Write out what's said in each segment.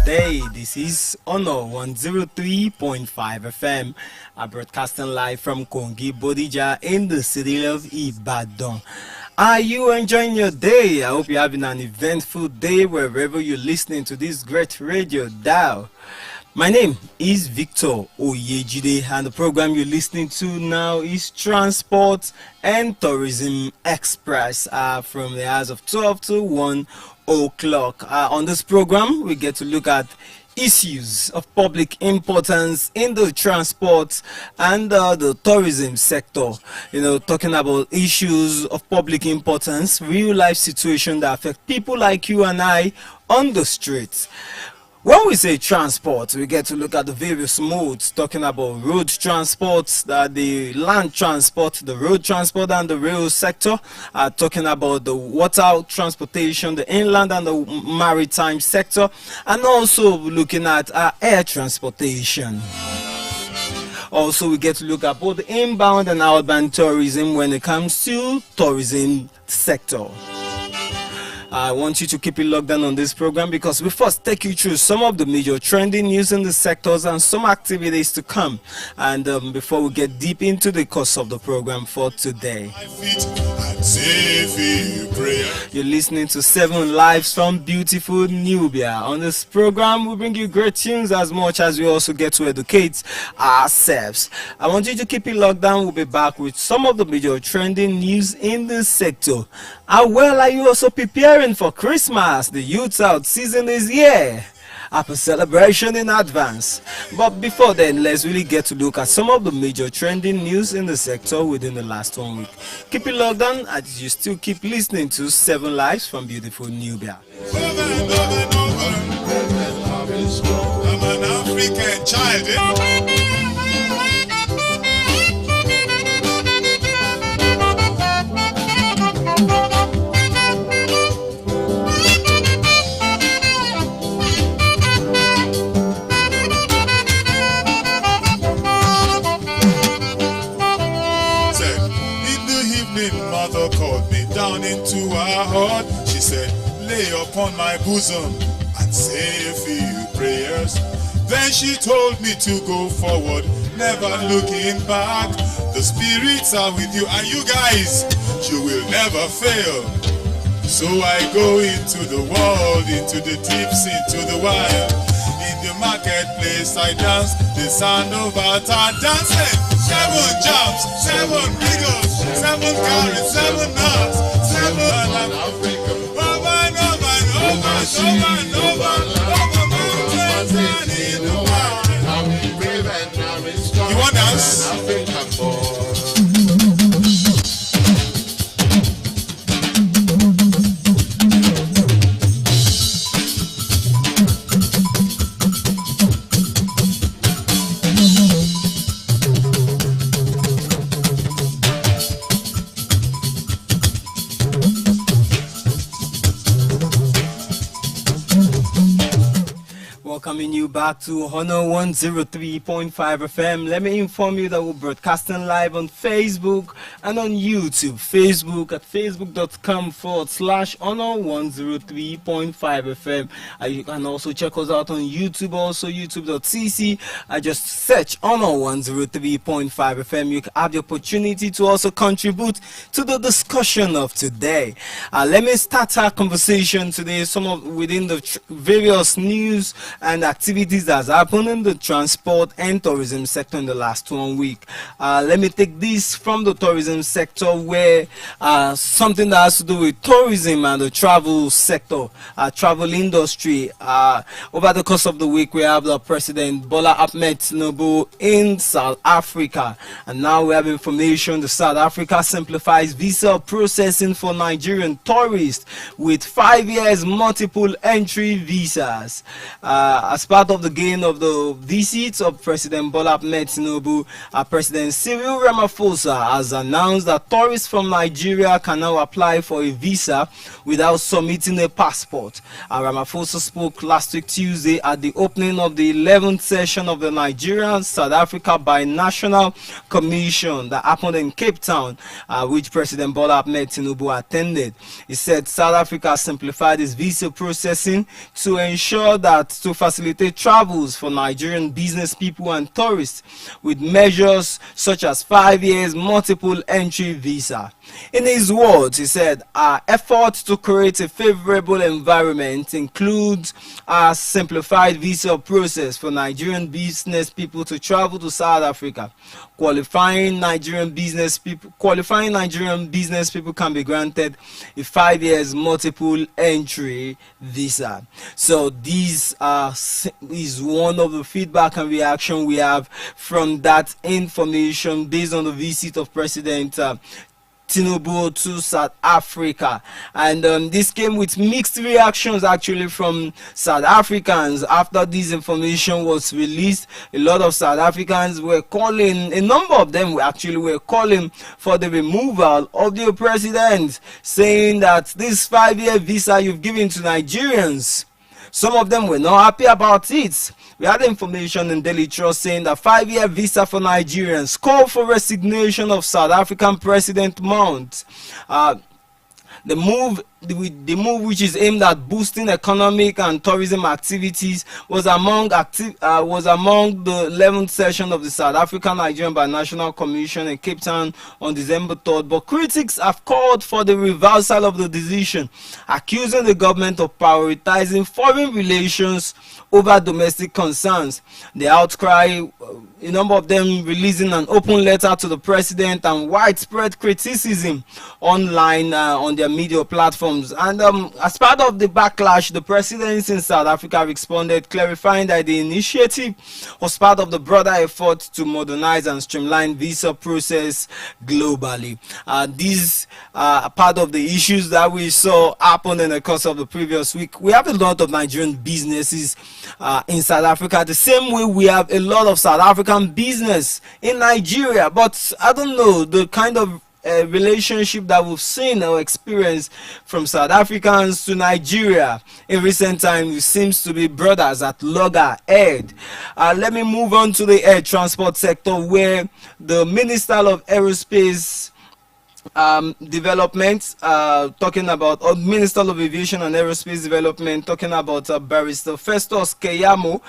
day. This is Honor 103.5 FM. I'm broadcasting live from Kongi, Bodija in the city of Ibadan. Are you enjoying your day? I hope you're having an eventful day wherever you're listening to this great radio dial. My name is Victor Oyejide, and the program you're listening to now is Transport and Tourism Express from the hours of 12 to 1 o'clock. On this program, we get to look at issues of public importance in the transport and the tourism sector. You know, talking about issues of public importance, real life situations that affect people like you and I on the streets. When we say transport, we get to look at the various modes, talking about road transport, the land transport, the road transport and the rail sector, talking about the water transportation, the inland and the maritime sector, and also looking at air transportation. Also, we get to look at both inbound and outbound tourism when it comes to tourism sector. I want you to keep it locked down on this program because we first take you through some of the major trending news in the sectors and some activities to come. And before we get deep into the course of the program for today, you're listening to 7 Lives from beautiful Nubia. On this program, we bring you great tunes as much as we also get to educate ourselves. I want you to keep it locked down. We'll be back with some of the major trending news in this sector. How well are you also preparing for Christmas? The youth out season is here. Happy celebration in advance. But before then, let's really get to look at some of the major trending news in the sector within the last 1 week. Keep it locked on as you still keep listening to 7 Lives from beautiful Nubia. I'm an African child. Mother called me down into her heart. She said, lay upon my bosom and say a few prayers. Then she told me to go forward, never looking back. The spirits are with you, and you guys, you will never fail. So I go into the world, into the deeps, into the wild. In the marketplace I dance, the sound of our dancing. 7 jumps, 7 wriggles, 7 carrots, 7 nuts, 7 Africa. Over mountains and in the wild. You want dance? Africa boy. Welcoming you back to Honor 103.5 FM. Let me inform you that we're broadcasting live on Facebook and on YouTube. Facebook at facebook.com/Honor 103.5 FM. You can also check us out on YouTube, also youtube.cc. I just search Honor 103.5 FM. You have the opportunity to also contribute to the discussion of today. Let me start our conversation today. Some of within the various news and activities that's happened in the transport and tourism sector in the last 1 week. Let me take this from the tourism sector, where something that has to do with tourism and the travel sector, travel industry. Over the course of the week, we have the President Bola Ahmed Tinubu in South Africa, and now we have information that South Africa simplifies visa processing for Nigerian tourists with 5 years multiple entry visas. As part of the gain of the visits of President Bola Ahmed Tinubu, President Cyril Ramaphosa has announced that tourists from Nigeria can now apply for a visa without submitting a passport. Ramaphosa spoke last week Tuesday at the opening of the 11th session of the Nigeria-South Africa Binational Commission that happened in Cape Town, which President Bola Ahmed Tinubu attended. He said South Africa simplified its visa processing to ensure that to facilitate travels for Nigerian business people and tourists with measures such as 5 years multiple entry visa. In his words, he said, our effort to create a favorable environment includes a simplified visa process for Nigerian business people to travel to South Africa. Qualifying Nigerian business people can be granted a 5 years multiple entry visa. So this is one of the feedback and reaction we have from that information based on the visit of President Tinubu to South Africa. And this came with mixed reactions actually from South Africans after this information was released. A lot of South Africans were calling, a number of them were calling for the removal of the president, saying that this 5-year visa you've given to Nigerians, some of them were not happy about it. We had information in Daily Trust saying that 5-year visa for Nigerians, call for resignation of South African President Mount. The move, which is aimed at boosting economic and tourism activities, was among the 11th session of the South African Nigerian Binational Commission in Cape Town on December 3rd. But critics have called for the reversal of the decision, accusing the government of prioritizing foreign relations over domestic concerns. The outcry, a number of them releasing an open letter to the president, and widespread criticism online on their media platforms. And as part of the backlash, the presidency in South Africa responded, clarifying that the initiative was part of the broader effort to modernize and streamline visa process globally. These are part of the issues that we saw happen in the course of the previous week. We have a lot of Nigerian businesses in South Africa, the same way we have a lot of South African business in Nigeria. But I don't know, the kind of relationship that we've seen or experienced from South Africans to Nigeria in recent times seems to be brothers at loggerhead. Let me move on to the air transport sector, where the Minister of Aerospace Development, talking about, or Minister of Aviation and Aerospace Development, talking about Barrister Festus Keyamo,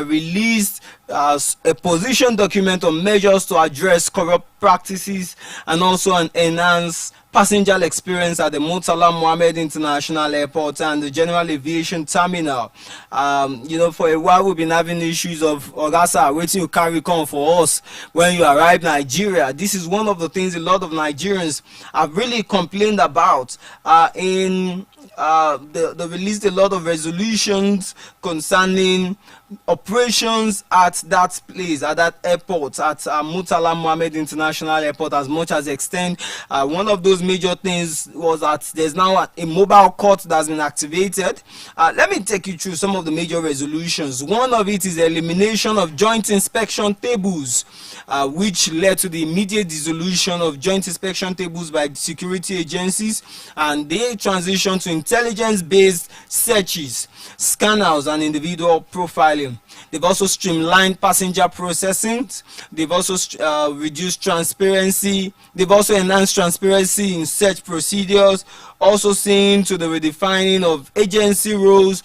released a position document on measures to address corrupt practices and also enhance passenger experience at the Murtala Mohammed International Airport and the General Aviation Terminal. For a while we've been having issues of Ogasa waiting to carry come for us when you arrive Nigeria. This is one of the things a lot of Nigerians have really complained about. They released a lot of resolutions concerning operations at that place, at that airport, at Murtala Mohammed International Airport, as much as extend. One of those major things was that there's now a mobile court that's been activated. Let me take you through some of the major resolutions. One of it is the elimination of joint inspection tables, which led to the immediate dissolution of joint inspection tables by security agencies, and they transitioned to intelligence-based searches, scanners, and individual profiling. They've also streamlined passenger processing. They've also reduced transparency. They've also enhanced transparency in search procedures, also seeing to the redefining of agency roles.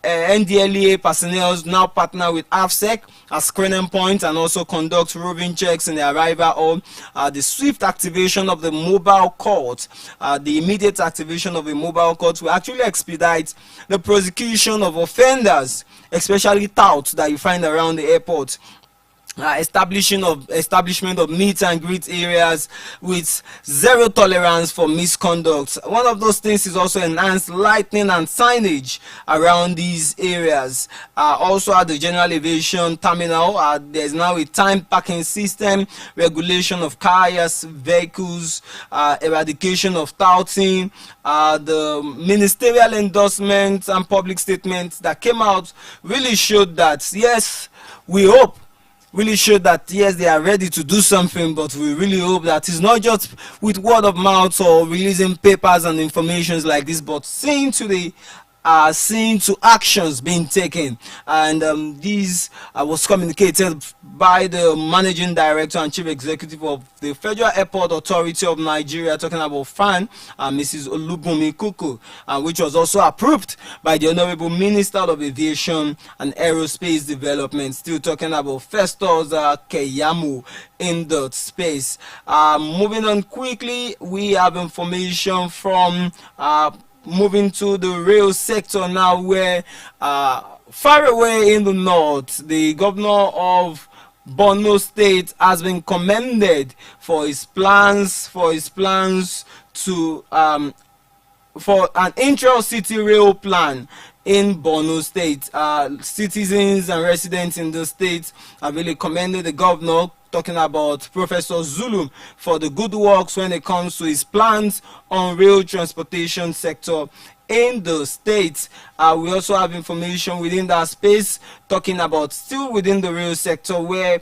NDLEA personnel now partner with AFSEC as screening point and also conduct roving checks in the arrival of the swift activation of the mobile court. The immediate activation of a mobile court will actually expedite the prosecution of offenders, especially touts that you find around the airport. Establishment of meet and greet areas with zero tolerance for misconduct. One of those things is also enhanced lighting and signage around these areas. Also at the General Aviation Terminal, there's now a time parking system, regulation of cars, vehicles, eradication of touting. The ministerial endorsements and public statements that came out really showed that, yes, we hope, really showed that yes, they are ready to do something, but we really hope that it's not just with word of mouth or releasing papers and informations like this, but seeing to the are seeing to actions being taken, and this was communicated by the managing director and chief executive of the Federal Airport Authority of Nigeria, talking about FAN, Mrs. Olubunmi Kuku, which was also approved by the Honorable Minister of Aviation and Aerospace Development, still talking about Festus Keyamu in the space. Moving on quickly, we have information from moving to the rail sector now, where far away in the north, the governor of Borno State has been commended for his plans to for an intra-city rail plan in Borno State. Citizens and residents in the state have really commended the governor, talking about Professor Zulum, for the good works when it comes to his plans on rail transportation sector in the state. We also have information within that space talking about, still within the rail sector, where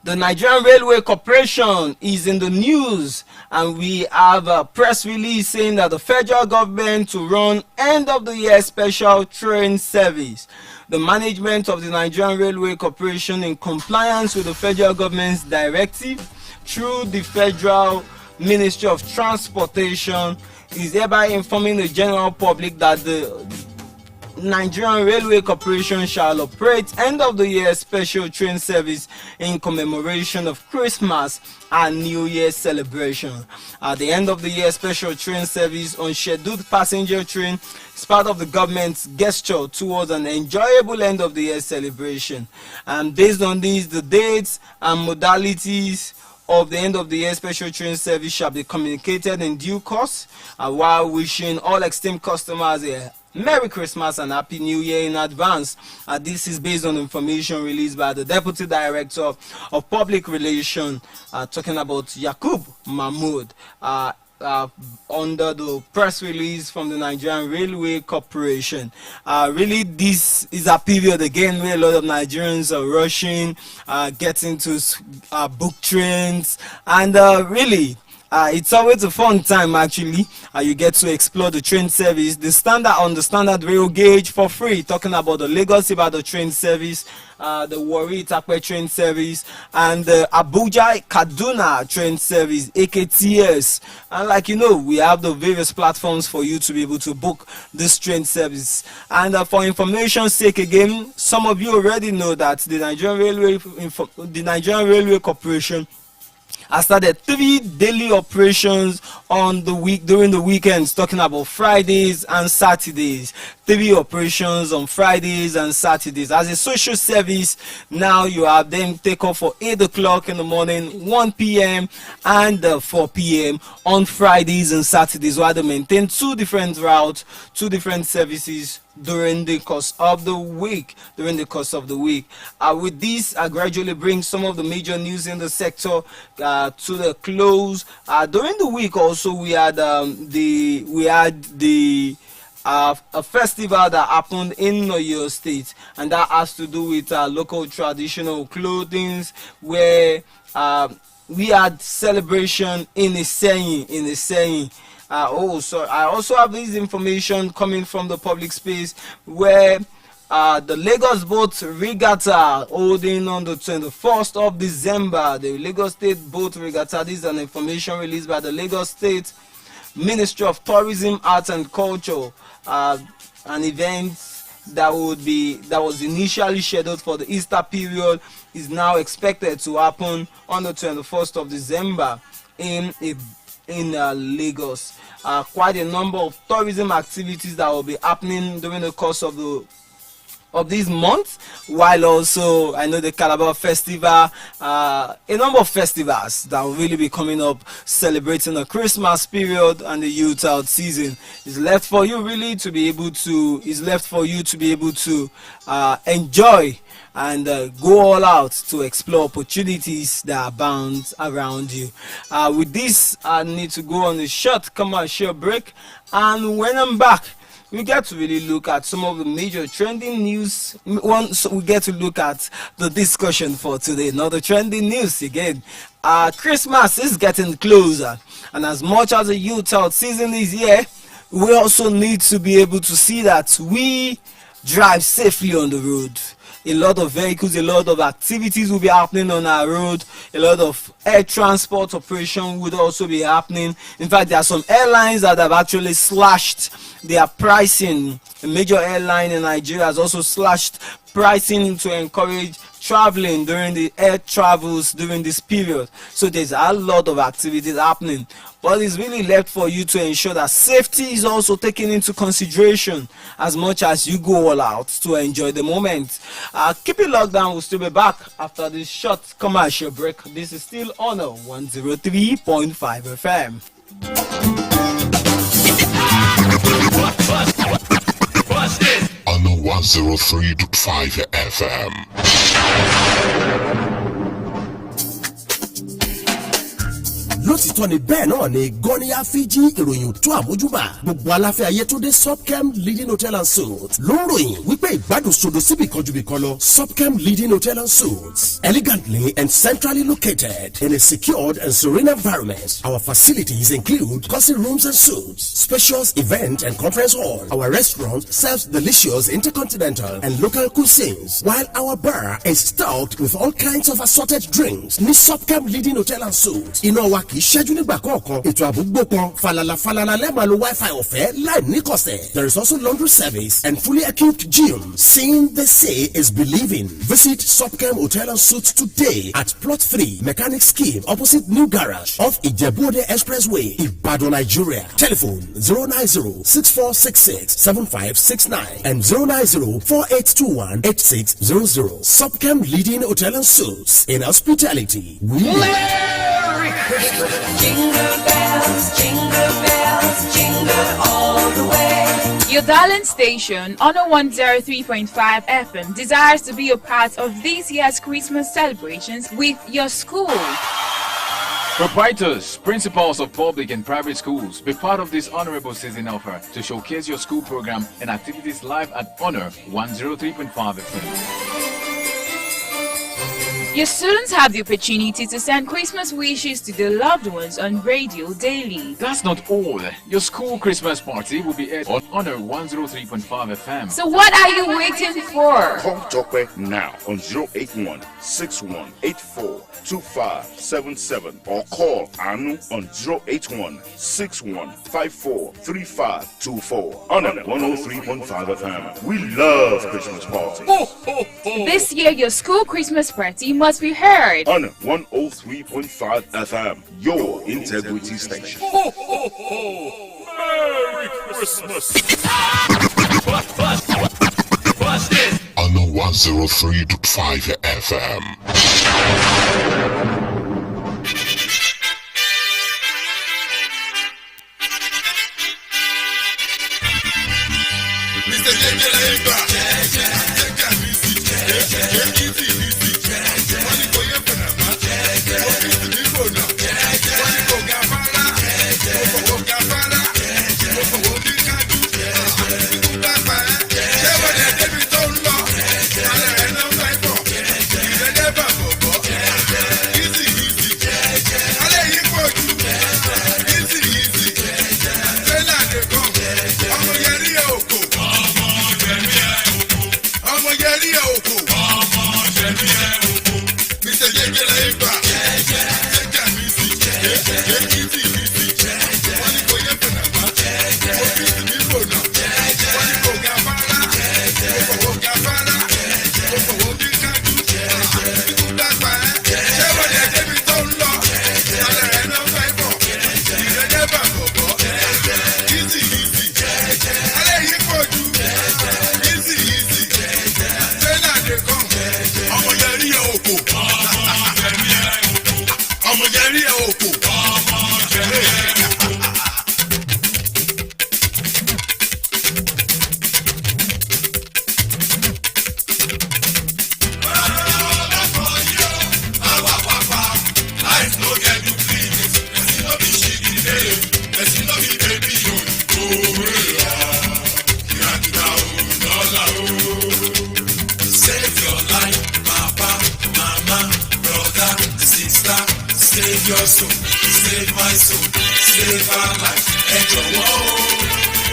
the Nigerian Railway Corporation is in the news, and we have a press release saying that the federal government to run end of the year special train service. The management of the Nigerian Railway Corporation, in compliance with the federal government's directive through the Federal Ministry of Transportation, is hereby informing the general public that the Nigerian Railway Corporation shall operate end of the year special train service in commemoration of Christmas and New Year celebration. At the end of the year special train service on scheduled passenger train is part of the government's gesture towards an enjoyable end of the year celebration. And based on these, the dates and modalities of the end of the year special train service shall be communicated in due course, while wishing all esteemed customers a Merry Christmas and Happy New Year in advance. This is based on information released by the Deputy Director of Public Relations, talking about Yakub Mahmood, under the press release from the Nigerian Railway Corporation. Really, this is a period again where a lot of Nigerians are rushing, getting to book trains, and really, it's always a fun time actually. You get to explore the train service, the standard rail gauge for free, talking about the Lagos Ibadan train service, the Warri Itakpe train service, and the Abuja Kaduna train service, AKTS. And like you know, we have the various platforms for you to be able to book this train service. And for information's sake again, some of you already know that the Nigerian Railway Corporation I started 3 daily operations on the week during the weekends, talking about Fridays and Saturdays. 3 operations on Fridays and Saturdays. As a social service, now you have them take off for 8 o'clock in the morning, 1 p.m. and 4 p.m. on Fridays and Saturdays, while they maintain 2 different routes, 2 different services during the course of the week. With this, I gradually bring some of the major news in the sector to the close. During the week also, we had a festival that happened in Oyo State, and that has to do with local traditional clothing, where we had celebration in Iseyin. I also have this information coming from the public space, where the Lagos Boat Regatta holding on the 21st of December, the Lagos State Boat Regatta. This is an information released by the Lagos State Ministry of Tourism, Arts and Culture. An event that was initially scheduled for the Easter period is now expected to happen on the 21st of December in Lagos. Quite a number of tourism activities that will be happening during the course of this month, while also I know the Calabar Festival, a number of festivals that will really be coming up celebrating the Christmas period and the youth out season. It's left for you to be able to enjoy and go all out to explore opportunities that abound around you. With this, I need to go on a short commercial break, and when I'm back, we get to really look at some of the major trending news. Once we get to look at the discussion for today, not the trending news again. Christmas is getting closer, and as much as the youth out season is here, we also need to be able to see that we drive safely on the road. A lot of vehicles, a lot of activities will be happening on our road. A lot of air transport operation would also be happening. In fact, there are some airlines that have actually slashed their pricing. A major airline in Nigeria has also slashed pricing to encourage traveling during the air travels during this period. So there's a lot of activities happening, but it's really left for you to ensure that safety is also taken into consideration as much as you go all out to enjoy the moment. Keep it locked down. We'll still be back after this short commercial break. This is still Honor 103.5 FM. Honor 103.5 FM. lótìtọ́ ni bẹ́ẹ̀ náà ni gọ́níyà fíjì ìròyìn tó àmójúbà gbogbo aláfẹ́ ayé tó dé Subchem Leading Hotel and Suites ló ń ròyìn wípé ìgbádùn sódò síbi kan ju bí kan lọ. Subchem Leading Hotel and Suites, elegantly and centrally located in a secured and serene environment. Our facilities include cozy rooms and suites, spacious event and conference hall. Our restaurant serves delicious intercontinental and local cuisines, while our bar is stocked with all kinds of assorted drinks. Ní Subchem Leading Hotel and Suites, iná wa kì í ṣẹ́jú nígbà kọ̀ọ̀kan. Ètò àbúgbò kan falala lẹ́ẹ̀ma lo Wi-Fi ọ̀fẹ́ láì níkọ̀sẹ̀. There is also laundry service and fully equipped gym. Seeing the say is believing. Visit Subchem Hotel and Suites today at Plot 3, Mechanic Scheme, opposite New Garage, off Ijebu-Ode Expressway, Ibadan, Nigeria. Telephone 090-6466-7569 and 090-4821-8600. Subchem Leading Hotel and Suites. In hospitality, we Merry Christmas. Jingle bells, jingle all the way. Your darling station, Honor 103.5 FM, desires to be a part of this year's Christmas celebrations with your school. Proprietors, principals of public and private schools, be part of this honorable season offer to showcase your school program and activities live at Honor 103.5 FM. Your students have the opportunity to send Christmas wishes to their loved ones on radio daily. That's not all. Your school Christmas party will be aired on Honor 103.5 FM. So what are you waiting for? Call Tokwe now on 081-6184-2577 or call Anu on 081-6154-3524. Honor 103.5 FM. We love Christmas parties. This year, your school Christmas party must be heard. Honor 103.5 FM, your integrity station. Merry Christmas. Honor 103.5 FM. Mr. Save your soul, save my soul, save our life, and your world.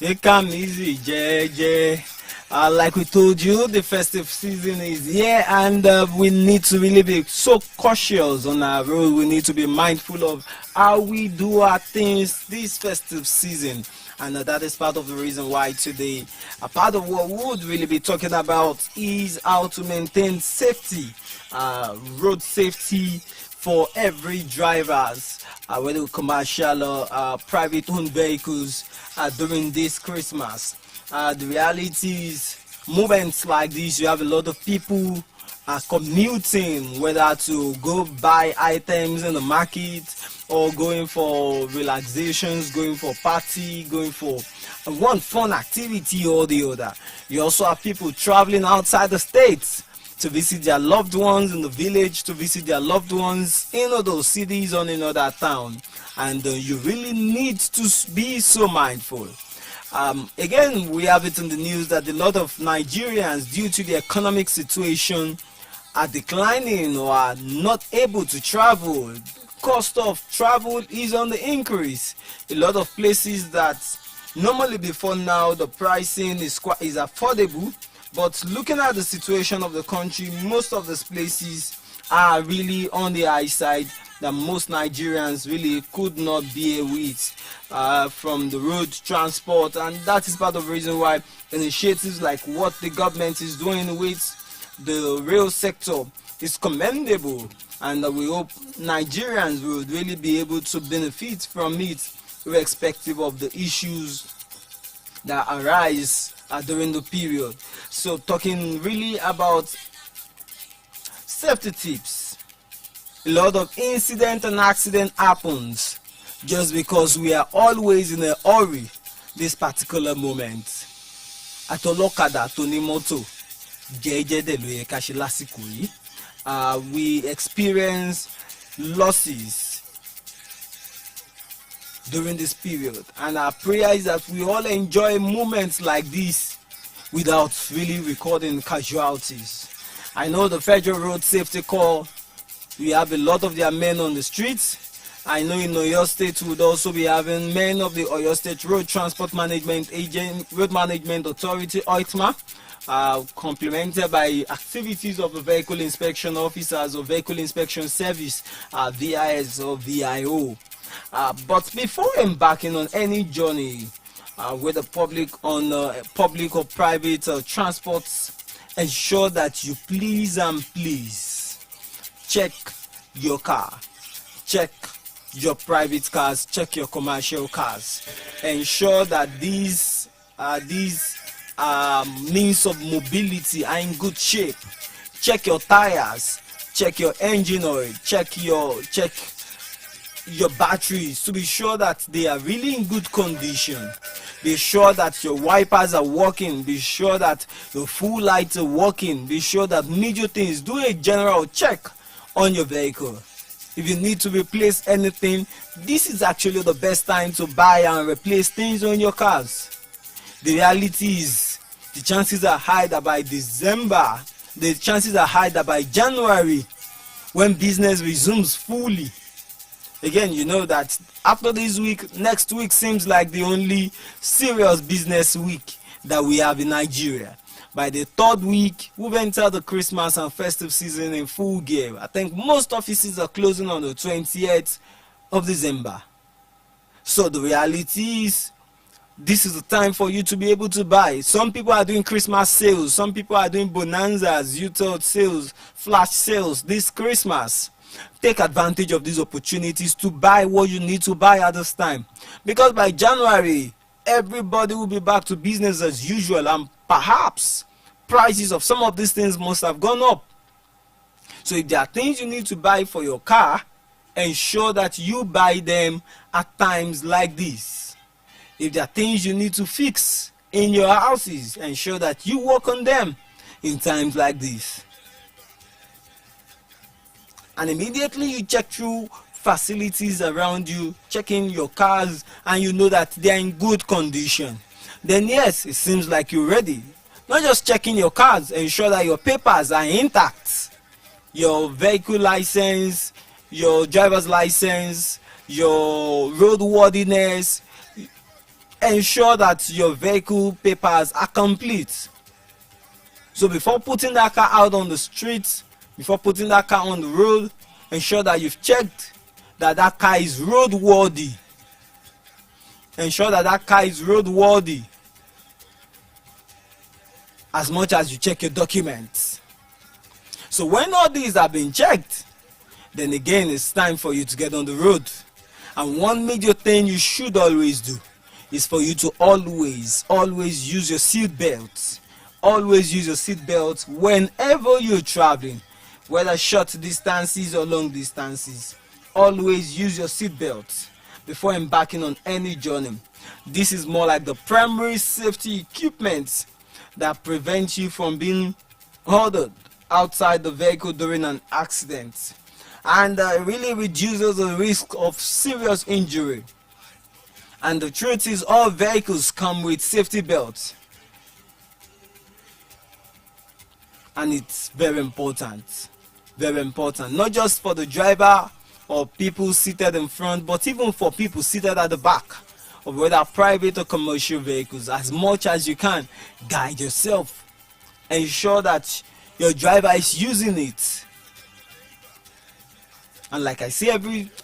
It come easy, JJ. Like we told you, the festive season is here, and we need to really be so cautious on our road. We need to be mindful of how we do our things this festive season, and that is part of the reason why today, a part of what we would really be talking about is how to maintain safety, road safety for every drivers, whether commercial or private owned vehicles, during this Christmas. The reality is, moments like this, you have a lot of people commuting, whether to go buy items in the market or going for relaxations, going for party, going for one fun activity or the other. You also have people traveling outside the states to visit their loved ones in the village, to visit their loved ones in other cities or in other town. And you really need to be so mindful. Again, we have it in the news that a lot of Nigerians, due to the economic situation, are declining or are not able to travel. Cost of travel is on the increase. A lot of places that normally before now the pricing is affordable, but looking at the situation of the country, most of these places are really on the high side that most Nigerians really could not bear with from the road transport, and that is part of the reason why initiatives like what the government is doing with the rail sector is commendable, and we hope Nigerians will really be able to benefit from it irrespective of the issues that arise during the period. So talking really about safety tips, a lot of incident and accident happens just because we are always in a hurry this particular moment. Atolokada Tonimoto Jeje de lo yẹ ká ṣe lásìkò yìí. We experience losses during this period, and our prayer is that we all enjoy moments like this without really recording casualties. I know the Federal Road Safety Corps, we have a lot of their men on the streets. I know in Oyo State we would also be having men of the Oyo State Road Transport Management Road Management Authority, OITMA, complemented by activities of the Vehicle Inspection Officers or Vehicle Inspection Service, VIS or VIO. But before embarking on any journey with the public on public or private transports, ensure that you please check your car, check your private cars, check your commercial cars. Ensure that these means of mobility are in good shape. Check your tires, check your engine oil, check your batteries to be sure that they are really in good condition. Be sure that your wipers are working. Be sure that your full lights are working. Be sure that major things. Do a general check on your vehicle. If you need to replace anything, this is actually the best time to buy and replace things on your cars. The reality is, the chances are high that by December, the chances are high that by January, when business resumes fully, again, you know that after this week, next week seems like the only serious business week that we have in Nigeria. By the third week, we've entered the Christmas and festive season in full gear. I think most offices are closing on the 28th of December. So the reality is, this is the time for you to be able to buy. Some people are doing Christmas sales. Some people are doing bonanzas, youth sales, flash sales this Christmas. Take advantage of these opportunities to buy what you need to buy at this time. Because by January, everybody will be back to business as usual, and perhaps prices of some of these things must have gone up. So if there are things you need to buy for your car, ensure that you buy them at times like this. If there are things you need to fix in your houses, ensure that you work on them in times like this. And immediately you check through facilities around you, checking your cars, and you know that they are in good condition. Then yes, it seems like you're ready Not just checking your cards, ensure that your papers are intact. Your vehicle license, your driver's license, your roadworthiness. Ensure that your vehicle papers are complete. So before putting that car out on the street, before putting that car on the road, ensure that you've checked that that car is roadworthy. Ensure that that car is roadworthy as much as you check your documents. So when all these have been checked, then again it's time for you to get on the road. And one major thing you should always do is for you to always use your seat belt. Always use your seat belt whenever you're traveling, whether short distances or long distances. Always use your seat belt before embarking on any journey. This is more like the primary safety equipment that prevents you from being hurled outside the vehicle during an accident, and really reduces the risk of serious injury. And the truth is, all vehicles come with safety belts, and it's very important, not just for the driver or people seated in front, but even for people seated at the back of whether private or commercial vehicles. As much as you can, guide yourself. Ensure that your driver is using it. And like I say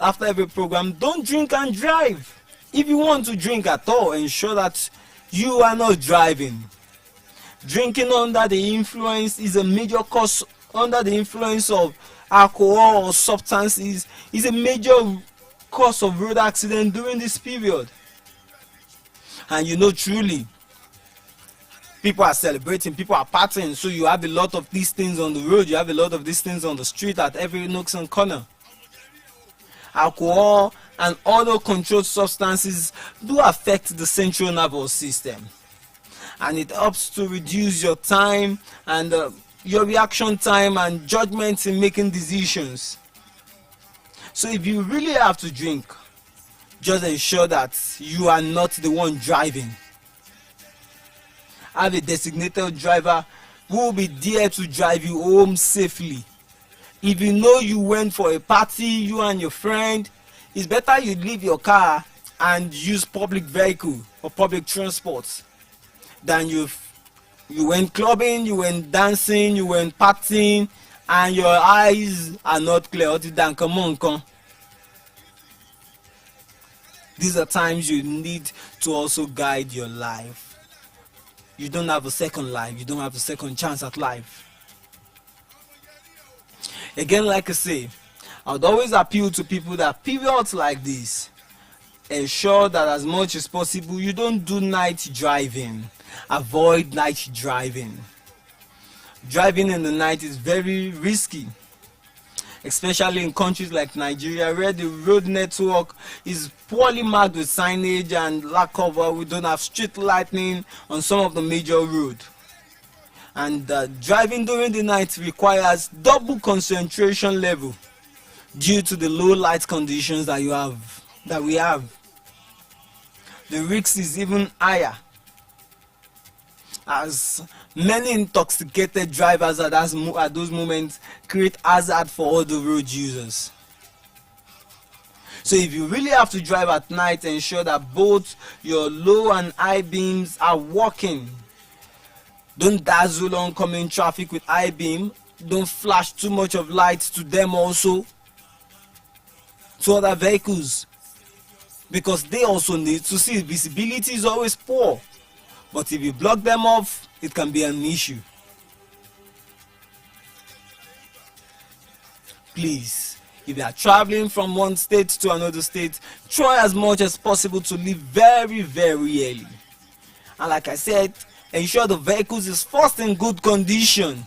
after every program, don't drink and drive. If you want to drink at all, ensure that you are not driving. Drinking under the influence is a major cause. Under the influence of alcohol or substances is a major cause of road accident during this period. And you know, truly, people are celebrating, people are partying, so you have a lot of these things on the road, you have a lot of these things on the street at every nook and corner. Alcohol and other controlled substances do affect the central nervous system, and it helps to reduce your time and your reaction time and judgment in making decisions. So if you really have to drink, just ensure that you are not the one driving. Have a designated driver who will be there to drive you home safely. If you know you went for a party, you and your friend, it's better you leave your car and use public vehicle or public transport than you went clubbing, you went dancing, you went partying, and your eyes are not clear. Come on. These are times you need to also guide your life. You don't have a second life. You don't have a second chance at life. Again, like I say, I would always appeal to people that periods like this, ensure that as much as possible you don't do night driving. Avoid night driving. Driving in the night is very risky, especially in countries like Nigeria, where the road network is poorly marked with signage and lack of we don't have street lighting on some of the major roads. And driving during the night requires double concentration level due to the low light conditions that we have. The risk is even higher, as many intoxicated drivers at those moments create hazard for all the road users. So if you really have to drive at night, ensure that both your low and high beams are working. Don't dazzle oncoming traffic with high beam. Don't flash too much of light to them also, to other vehicles, because they also need to see. Visibility is always poor, but if you block them off, it can be an issue. Please, if you are traveling from one state to another state, try as much as possible to leave very, very early. And like I said, ensure the vehicles is first in good condition.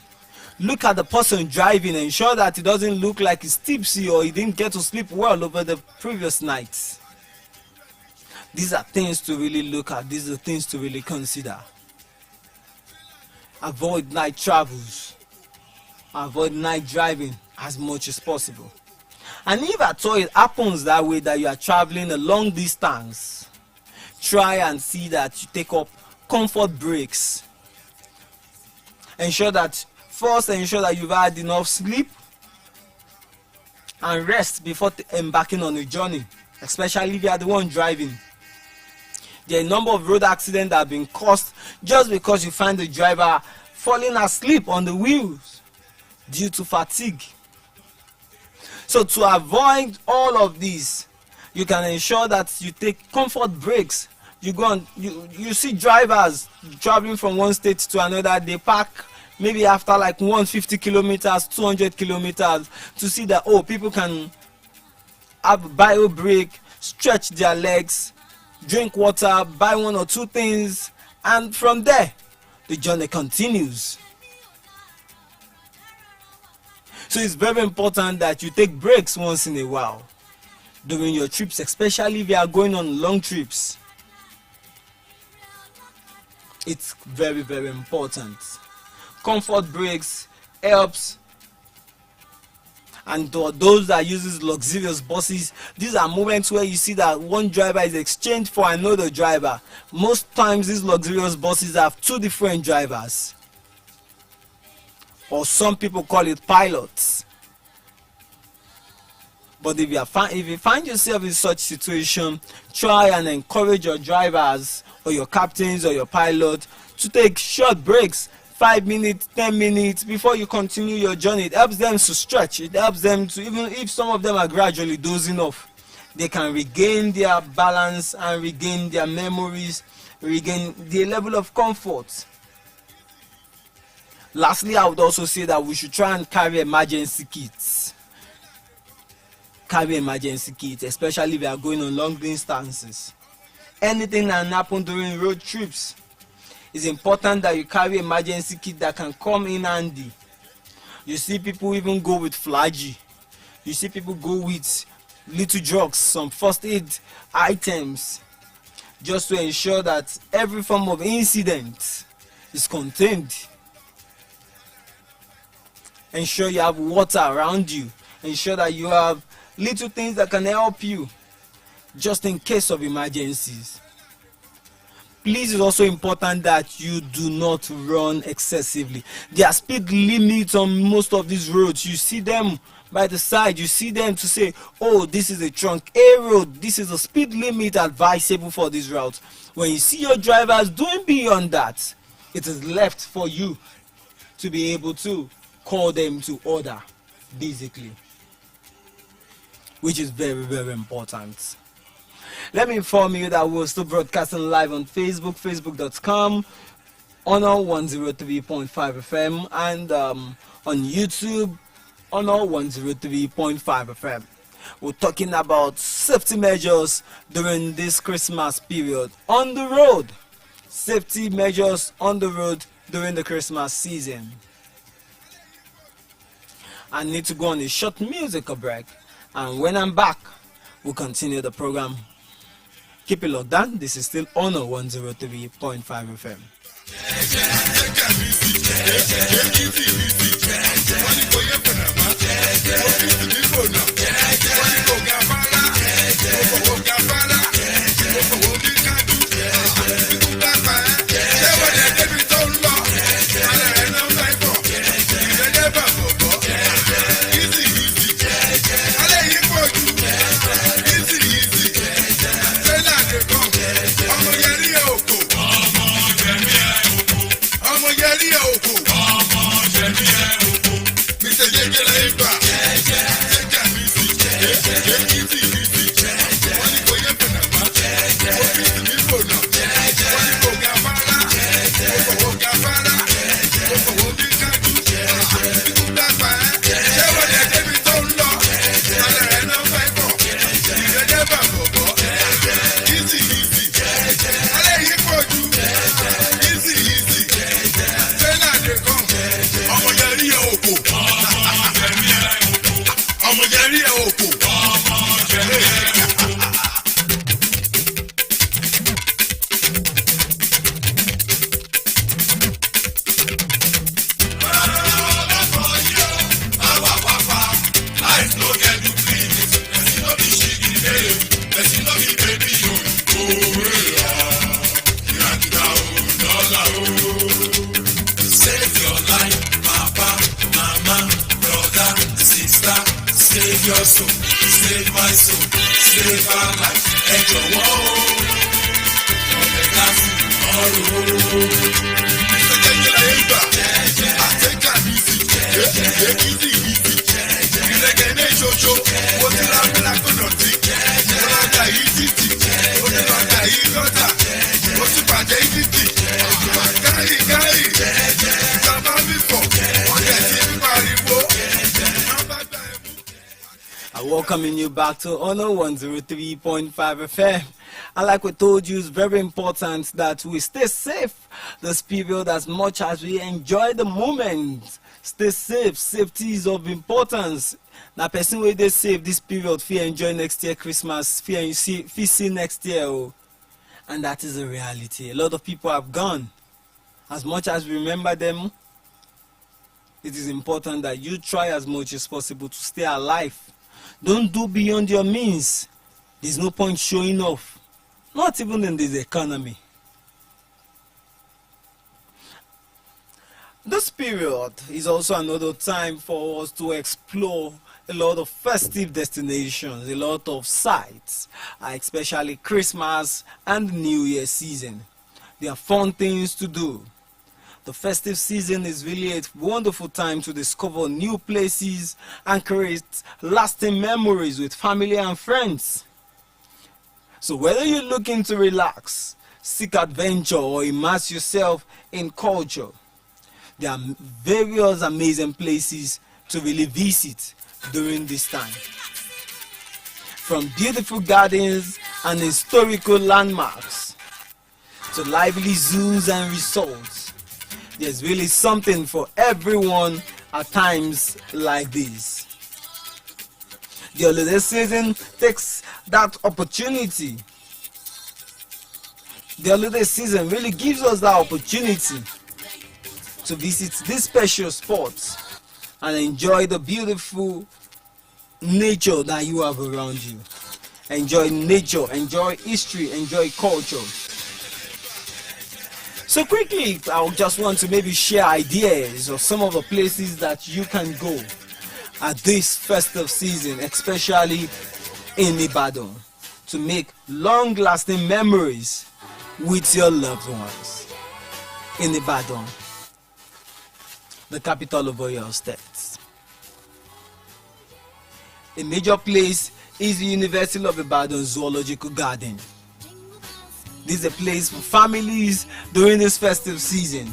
Look at the person driving, ensure that it doesn't look like he's tipsy or he didn't get to sleep well over the previous night. These are things to really look at. These are things to really consider. Avoid night travels. Avoid night driving as much as possible. And if at all it happens that way, that you are traveling a long distance, try and see that you take up comfort breaks. ensure that you've had enough sleep and rest before embarking on a journey, especially if you are the one driving. There are a number of road accidents that have been caused just because you find the driver falling asleep on the wheels due to fatigue. So to avoid all of these, you can ensure that you take comfort breaks. You see drivers traveling from one state to another, they park maybe after like 150 kilometers, 200 kilometers, to see that people can have a bio break, stretch their legs, drink water, buy one or two things, and from there the journey continues. So it's very important that you take breaks once in a while during your trips, especially if you are going on long trips. It's very, very important. Comfort breaks helps. And for those that uses luxurious buses, these are moments where you see that one driver is exchanged for another driver. Most times these luxurious buses have two different drivers, or some people call it pilots. But if you find yourself in such situation, try and encourage your drivers or your captains or your pilot to take short breaks, 5 minutes, 10 minutes before you continue your journey. It helps them to stretch. It helps them to, even if some of them are gradually dozing off, they can regain their balance and regain their memories, regain their level of comfort. Lastly, I would also say that we should try and carry emergency kits. Carry emergency kits, especially if you are going on long distances. Anything that happen during road trips, it's important that you carry emergency kit that can come in handy. You see people even go with flagy. You see people go with little drugs, some first aid items, just to ensure that every form of incident is contained. Ensure you have water around you. Ensure that you have little things that can help you just in case of emergencies. Please, it's also important that you do not run excessively. There are speed limits on most of these roads. You see them by the side. You see them to say, oh, this is a trunk A road. This is a speed limit advisable for this route. When you see your drivers doing beyond that, it is left for you to be able to call them to order, basically, which is very, very important. Let me inform you that we're still broadcasting live on Facebook, facebook.com, Honor 103.5 FM, and on YouTube, Honor 103.5 FM. We're talking about safety measures during this Christmas period on the road. Safety measures on the road during the Christmas season. I need to go on a short musical break, and when I'm back, we'll continue the program. Keep it locked down. This is still Honor 103.5 FM. Save your life. Save your soul, save my soul, save our life. Ẹ jọ̀wọ́ o, ọ̀bẹ ká fún ọ̀rọ̀. Mr. Jẹ́jẹ́ la yé gbà, àtẹ́kà ní sí, èkì sí ìdí sí. Ìrẹ́gẹ̀ ní ìṣoṣo, mo ti ra mi lágbọ̀nà tí. Mo lọ́jà yìí títì, mo ti lọ́jà yìí lọ́jà. Mo ti bàjẹ́ títì, káyì káyì. Ìjọba mi fọ̀, ọ̀dẹ̀ tí mi pariwo. I'm welcoming you back to Honor 103.5 FM. And like we told you, it's very important that we stay safe this period as much as we enjoy the moment. Stay safe. Safety is of importance. Now, person where they safe this period, fear enjoy next year Christmas, fear see next year. Oh. And that is a reality. A lot of people have gone. As much as we remember them, it is important that you try as much as possible to stay alive. Don't do beyond your means. There's no point showing off. Not even in this economy. This period is also another time for us to explore a lot of festive destinations, a lot of sites, especially Christmas and New Year season. There are fun things to do. The festive season is really a wonderful time to discover new places and create lasting memories with family and friends. So whether you're looking to relax, seek adventure, or immerse yourself in culture, there are various amazing places to really visit during this time. From beautiful gardens and historical landmarks to lively zoos and resorts, there's really something for everyone at times like this. The holiday season takes that opportunity. The holiday season really gives us that opportunity to visit these special spots and enjoy the beautiful nature that you have around you. Enjoy nature, enjoy history, enjoy culture. So quickly, I just want to maybe share ideas of some of the places that you can go at this festive season, especially in Ibadan, to make long-lasting memories with your loved ones. In Ibadan, the capital of Oyo State. A major place is the University of Ibadan Zoological Garden. This is a place for families during this festive season,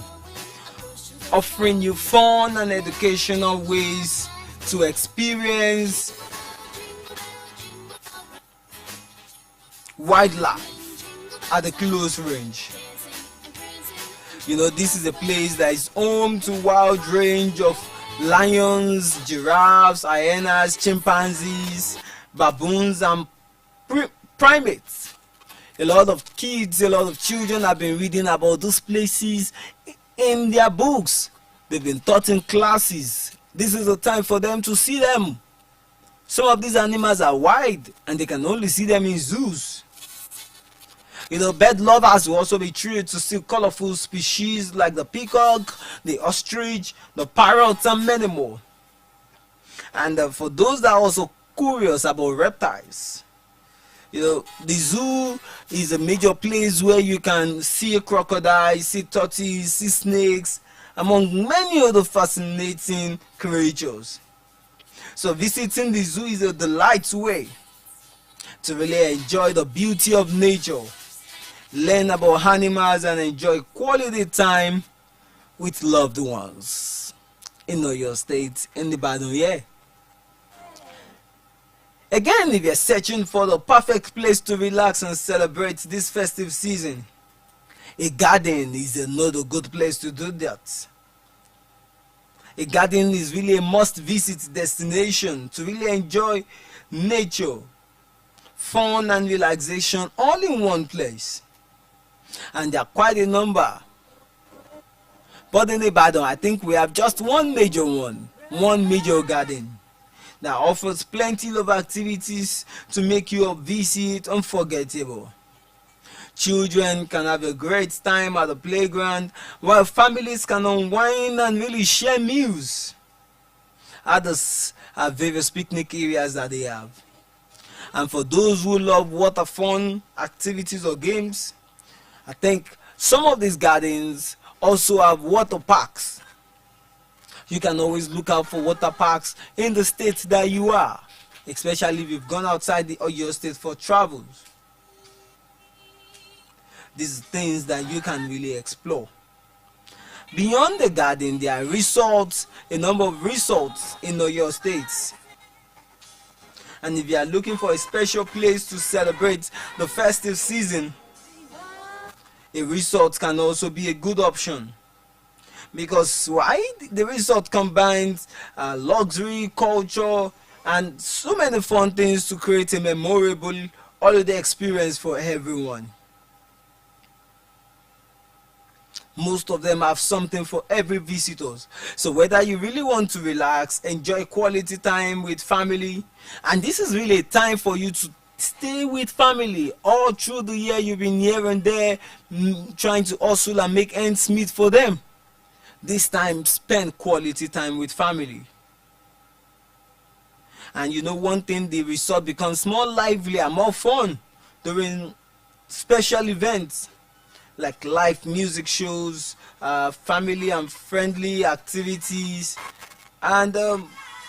offering you fun and educational ways to experience wildlife at a close range. You know, this is a place that is home to a wide range of lions, giraffes, hyenas, chimpanzees, baboons, and primates. A lot of kids, a lot of children have been reading about those places in their books. They've been taught in classes. This is the time for them to see them. Some of these animals are wild and they can only see them in zoos. You know, bird lovers will also be treated to see colorful species like the peacock, the ostrich, the parrot, and many more. And for those that are also curious about reptiles, you know, the zoo is a major place where you can see crocodiles, see tortoises, see snakes, among many other fascinating creatures. So visiting the zoo is a delightful way to really enjoy the beauty of nature, learn about animals, and enjoy quality time with loved ones in Oyo State, in Ibadan, yeah. Again, if you're searching for the perfect place to relax and celebrate this festive season, a garden is another good place to do that. A garden is really a must-visit destination to really enjoy nature, fun and relaxation all in one place. And there are quite a number. But in Ibadan, I think we have just one major garden that offers plenty of activities to make your visit unforgettable. Children can have a great time at the playground, while families can unwind and really share meals. At various picnic areas that they have. And for those who love water fun activities or games, I think some of these gardens also have water parks. You can always look out for water parks in the state that you are, especially if you've gone outside the Oyo state for travels. These are things that you can really explore. Beyond the garden, there are resorts, a number of resorts in Oyo State. And if you are looking for a special place to celebrate the festive season, a resort can also be a good option. Because why? The resort combines luxury, culture, and so many fun things to create a memorable holiday experience for everyone. Most of them have something for every visitor. So whether you really want to relax, enjoy quality time with family, and this is really a time for you to stay with family all through the year. You've been here and there trying to hustle and make ends meet for them. This time, spend quality time with family. And you know one thing, the resort becomes more lively and more fun during special events like live music shows, family and friendly activities, and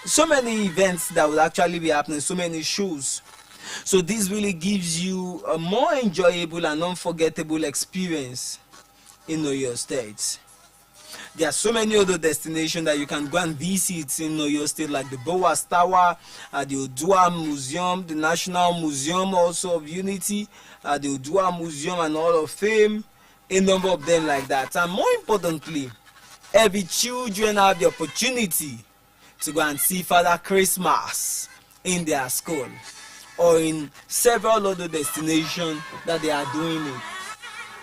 so many events that will actually be happening, so many shows. So this really gives you a more enjoyable and unforgettable experience in Oyo State. There are so many other destinations that you can go and visit in Oyo State, like the Boas Tower, the Odua Museum, the National Museum also of Unity, the Odua Museum and Hall of Fame, a number of them like that. And more importantly, every children have the opportunity to go and see Father Christmas in their school or in several other destinations that they are doing it.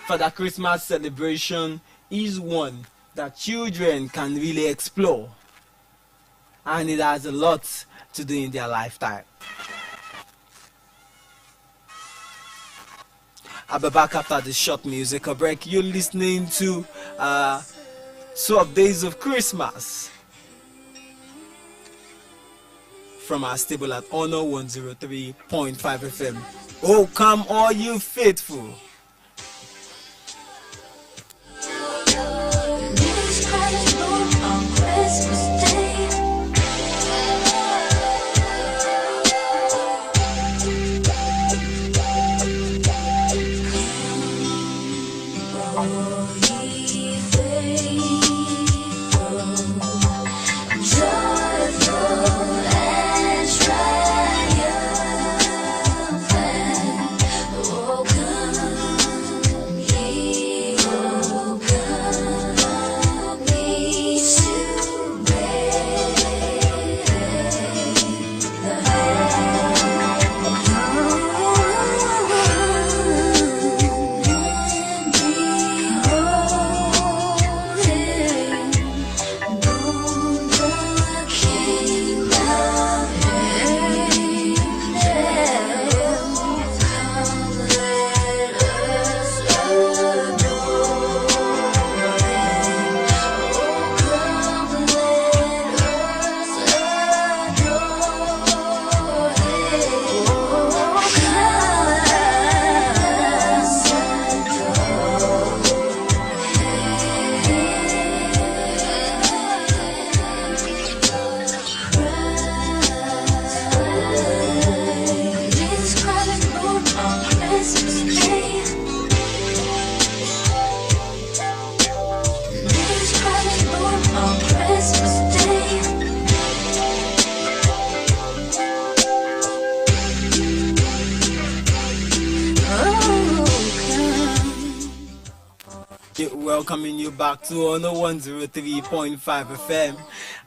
Father Christmas celebration is one that children can really explore, and it has a lot to do in their lifetime. I'll be back after this short musical break. You're listening to 12 Days of Christmas from our stable at Honor 103.5 FM. Oh, come all you faithful. Welcoming you back to Honor 103.5 FM.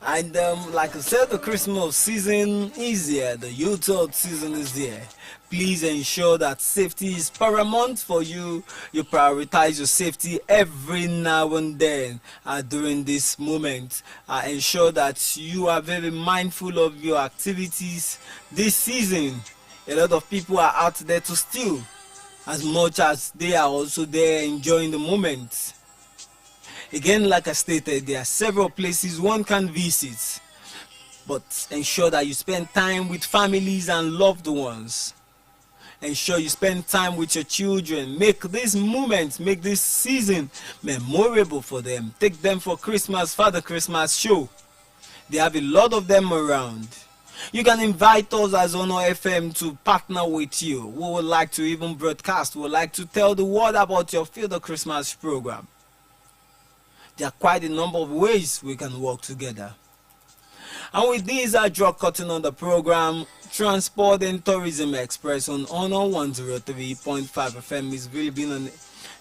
And like I said, the Christmas season is here, the youth season is here. Please ensure that safety is paramount for you. You prioritize your safety every now and then during this moment. Ensure that you are very mindful of your activities this season. A lot of people are out there to steal as much as they are also there enjoying the moment. Again, like I stated, there are several places one can visit. but ensure that you spend time with families and loved ones. Ensure you spend time with your children. Make this moment, make this season memorable for them. Take them for Christmas, Father Christmas show. They have a lot of them around. You can invite us as Honor FM to partner with you. We would like to even broadcast. We would like to tell the world about your Feel the Christmas program. There are quite a number of ways we can work together. And with this, I draw curtain on the program. Transport and Tourism Express on Honor 103.5 FM is really been an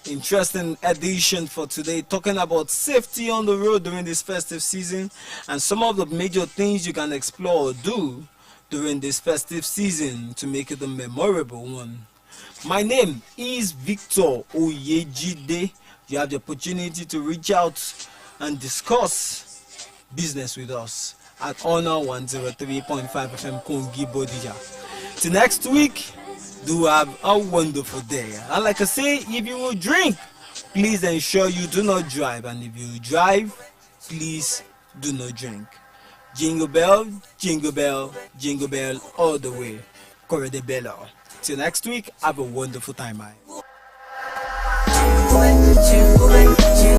interesting edition for today, talking about safety on the road during this festive season and some of the major things you can explore or do during this festive season to make it a memorable one. My name is Victor Oyejide. You have the opportunity to reach out and discuss business with us at Honor 103.5 FM Kongi Bodija. Till next week, do have a wonderful day. And like I say, if you will drink, please ensure you do not drive. And if you drive, please do not drink. Jingle bell, jingle bell, jingle bell all the way. Corre de Bello. Till next week, have a wonderful time. Bye.